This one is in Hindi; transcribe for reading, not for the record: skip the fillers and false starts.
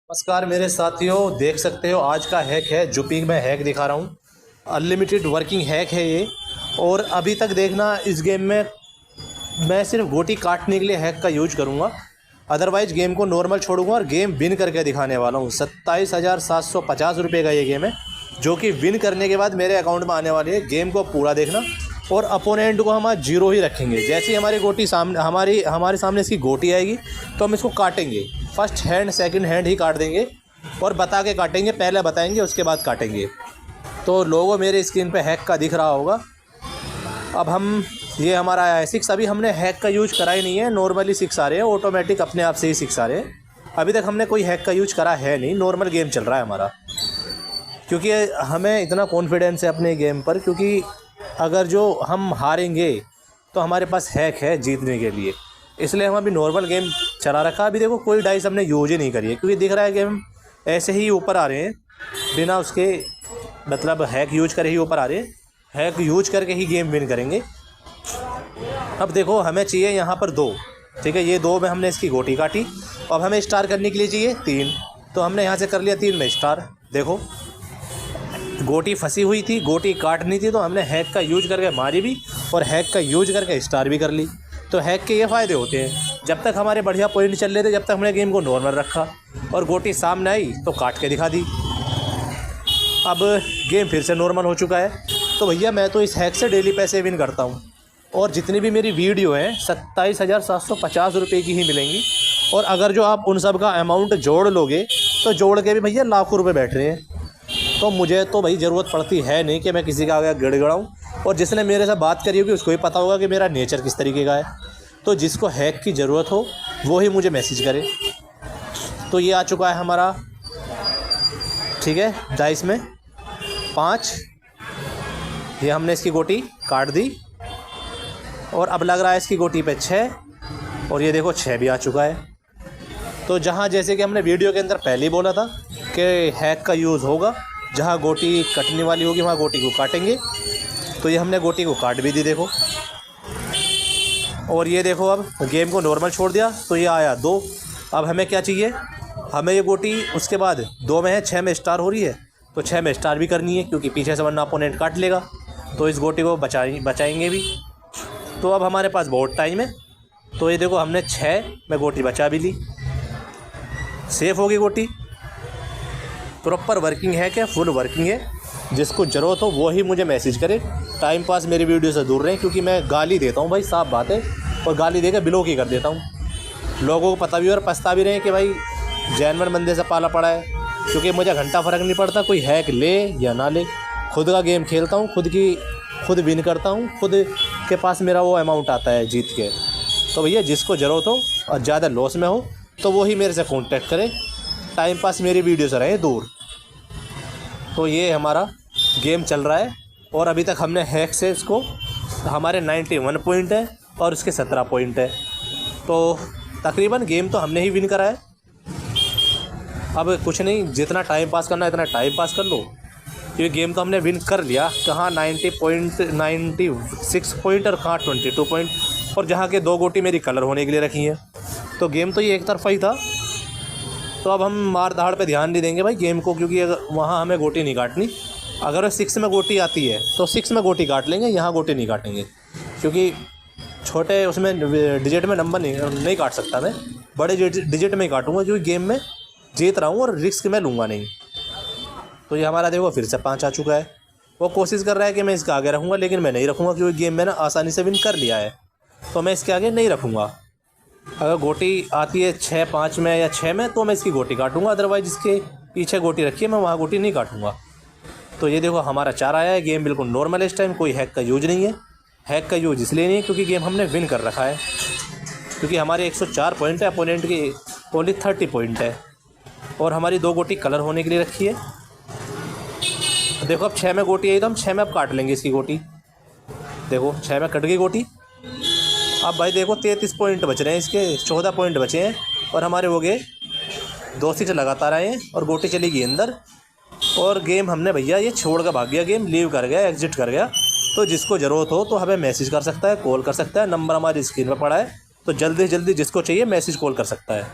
नमस्कार मेरे साथियों, देख सकते हो आज का हैक है जो कि मैं हैक दिखा रहा हूँ। अनलिमिटेड वर्किंग हैक है ये। और अभी तक देखना, इस गेम में मैं सिर्फ गोटी काटने के लिए हैक का यूज करूँगा, अदरवाइज गेम को नॉर्मल छोड़ूंगा और गेम विन करके दिखाने वाला हूँ। 27,750 रुपये का ये गेम है जो कि विन करने के बाद मेरे अकाउंट में आने वाली है। गेम को पूरा देखना और अपोनेंट को हम आज जीरो ही रखेंगे। जैसे ही हमारी गोटी सामने हमारे सामने इसकी गोटी आएगी तो हम इसको काटेंगे। फर्स्ट हैंड सेकंड हैंड ही काट देंगे और बता के काटेंगे, पहले बताएंगे उसके बाद काटेंगे। तो लोगों मेरे स्क्रीन पे हैक का दिख रहा होगा। अब हम ये हमारा आया है 6। अभी हमने हैक का यूज करा ही नहीं है, नॉर्मली 6 आ रहे हैं, ऑटोमेटिक अपने आप से ही 6 आ रहे हैं। अभी तक हमने कोई हैक का यूज करा है नहीं, नॉर्मल गेम चल रहा है हमारा। क्योंकि हमें इतना कॉन्फिडेंस है अपने गेम पर, क्योंकि अगर जो हम हारेंगे तो हमारे पास हैक है जीतने के लिए, इसलिए हम अभी नॉर्मल गेम चला रखा। अभी देखो कोई डाइस हमने यूज ही नहीं करी है, क्योंकि दिख रहा है कि हम ऐसे ही ऊपर आ रहे हैं बिना उसके, मतलब हैक यूज करे ही ऊपर आ रहे हैं। हैक यूज करके ही गेम विन करेंगे। अब देखो हमें चाहिए यहाँ पर 2, ठीक है। ये 2 में हमने इसकी गोटी काटी। अब हमें स्टार करने के लिए चाहिए 3, तो हमने यहाँ से कर लिया 3 में स्टार। देखो गोटी फंसी हुई थी, गोटी काटनी थी, तो हमने हैक का यूज करके मारी भी और हैक का यूज करके स्टार भी कर ली। तो हैक के ये फ़ायदे होते हैं, जब तक हमारे बढ़िया पॉइंट चल रहे थे, जब तक हमने गेम को नॉर्मल रखा और गोटी सामने आई तो काट के दिखा दी। अब गेम फिर से नॉर्मल हो चुका है। तो भैया मैं तो इस हैक से डेली पैसे विन करता हूँ, और जितनी भी मेरी वीडियो हैं 27,750 रुपये की ही मिलेंगी। और अगर जो आप उन सब का अमाउंट जोड़ लोगे तो जोड़ के भी भैया लाखों रुपये बैठ रहे हैं। तो मुझे तो भाई ज़रूरत पड़ती है नहीं कि मैं किसी का आगे गिड़गिड़ाऊँ। और जिसने मेरे से बात करी होगी उसको ही पता होगा कि मेरा नेचर किस तरीके का है। तो जिसको हैक की ज़रूरत हो वो ही मुझे मैसेज करे। तो ये आ चुका है हमारा, ठीक है, डाइस में 5। ये हमने इसकी गोटी काट दी और अब लग रहा है इसकी गोटी पे 6, और ये देखो 6 भी आ चुका है। तो जहाँ जैसे कि हमने वीडियो के अंदर पहले ही बोला था कि हैक का यूज़ होगा, जहाँ गोटी कटने वाली होगी वहाँ गोटी को काटेंगे। तो ये हमने गोटी को काट भी दी, देखो। और ये देखो अब गेम को नॉर्मल छोड़ दिया तो ये आया 2। अब हमें क्या चाहिए, हमें ये गोटी उसके बाद 2 में है, 6 में स्टार हो रही है, तो 6 में स्टार भी करनी है, क्योंकि पीछे से वरना अपोनेंट काट लेगा। तो इस गोटी को बचाएंगे भी। तो अब हमारे पास बहुत टाइम है। तो ये देखो हमने 6 में गोटी बचा भी ली, सेफ़ होगी गोटी। प्रॉपर वर्किंग है, क्या फुल वर्किंग है। जिसको ज़रूरत हो वो ही मुझे मैसेज करे। टाइम पास मेरी वीडियो से दूर रहें, क्योंकि मैं गाली देता हूँ भाई, साफ बात है, और गाली देकर ब्लॉक ही कर देता हूँ। लोगों को पता भी और पछता भी रहे कि भाई जैनवन बंदे से पाला पड़ा है। क्योंकि मुझे घंटा फ़र्क नहीं पड़ता कोई हैक ले या ना ले, खुद का गेम खेलता हूँ, खुद विन करता हूँ, खुद के पास मेरा वो अमाउंट आता है जीत के। तो भैया जिसको ज़रूरत हो और ज़्यादा लॉस में हो तो वो ही मेरे से कॉन्टैक्ट करे। टाइम पास मेरी वीडियो से रहे दूर। तो ये हमारा गेम चल रहा है, और अभी तक हमने हैक से इसको, हमारे 91 पॉइंट है और उसके 17 पॉइंट है। तो तकरीबन गेम तो हमने ही विन करा है। अब कुछ नहीं, जितना टाइम पास करना है इतना टाइम पास कर लो। ये गेम तो हमने विन कर लिया। कहाँ 90 पॉइंट, 96 पॉइंट और कहाँ 22 पॉइंट, और जहाँ के 2 गोटी मेरी कलर होने के लिए रखी हैं। तो गेम तो ये एक तरफा ही था। तो अब हम मार धाड़ पे ध्यान नहीं देंगे भाई गेम को, क्योंकि अगर वहाँ हमें गोटी नहीं काटनी। अगर 6 में गोटी आती है तो 6 में गोटी काट लेंगे, यहाँ गोटी नहीं काटेंगे, क्योंकि छोटे उसमें डिजिट में नंबर नहीं काट सकता मैं, बड़े डिजिट में ही काटूँगा, क्योंकि गेम में जीत रहा हूँ और रिस्क में लूँगा नहीं। तो ये हमारा देखो फिर से 5 आ चुका है। वो कोशिश कर रहा है कि मैं इसके आगे रखूँगा, लेकिन मैं नहीं रखूँगा, क्योंकि गेम में ना आसानी से विन कर लिया है। तो मैं इसके आगे नहीं रखूँगा। अगर गोटी आती है 6, 5 में या 6 में तो मैं इसकी गोटी काटूंगा, अदरवाइज जिसके पीछे गोटी रखी है मैं वहाँ गोटी नहीं काटूंगा। तो ये देखो हमारा 4 आया है। गेम बिल्कुल नॉर्मल है इस टाइम, कोई हैक का यूज नहीं है। हैक का यूज इसलिए नहीं है क्योंकि गेम हमने विन कर रखा है, क्योंकि हमारे 104 पॉइंट है, अपोनेंट की ओनली 30 पॉइंट है, और हमारी 2 गोटी कलर होने के लिए रखी है। देखो अब 6 में गोटी आई तो हम 6 में अब काट लेंगे इसकी गोटी। देखो 6 में कट गई गोटी। अब भाई देखो 33 पॉइंट बच रहे हैं, इसके 14 पॉइंट बचे हैं, और हमारे हो गए 2 लगातार आए हैं, और गोटी चली गई अंदर। और गेम हमने भैया ये छोड़ कर भाग गया, गेम लीव कर गया, एग्जिट कर गया। तो जिसको ज़रूरत हो तो हमें मैसेज कर सकता है, कॉल कर सकता है, नंबर हमारी स्क्रीन पर पड़ा है। तो जल्दी से जल्दी जिसको चाहिए मैसेज कॉल कर सकता है।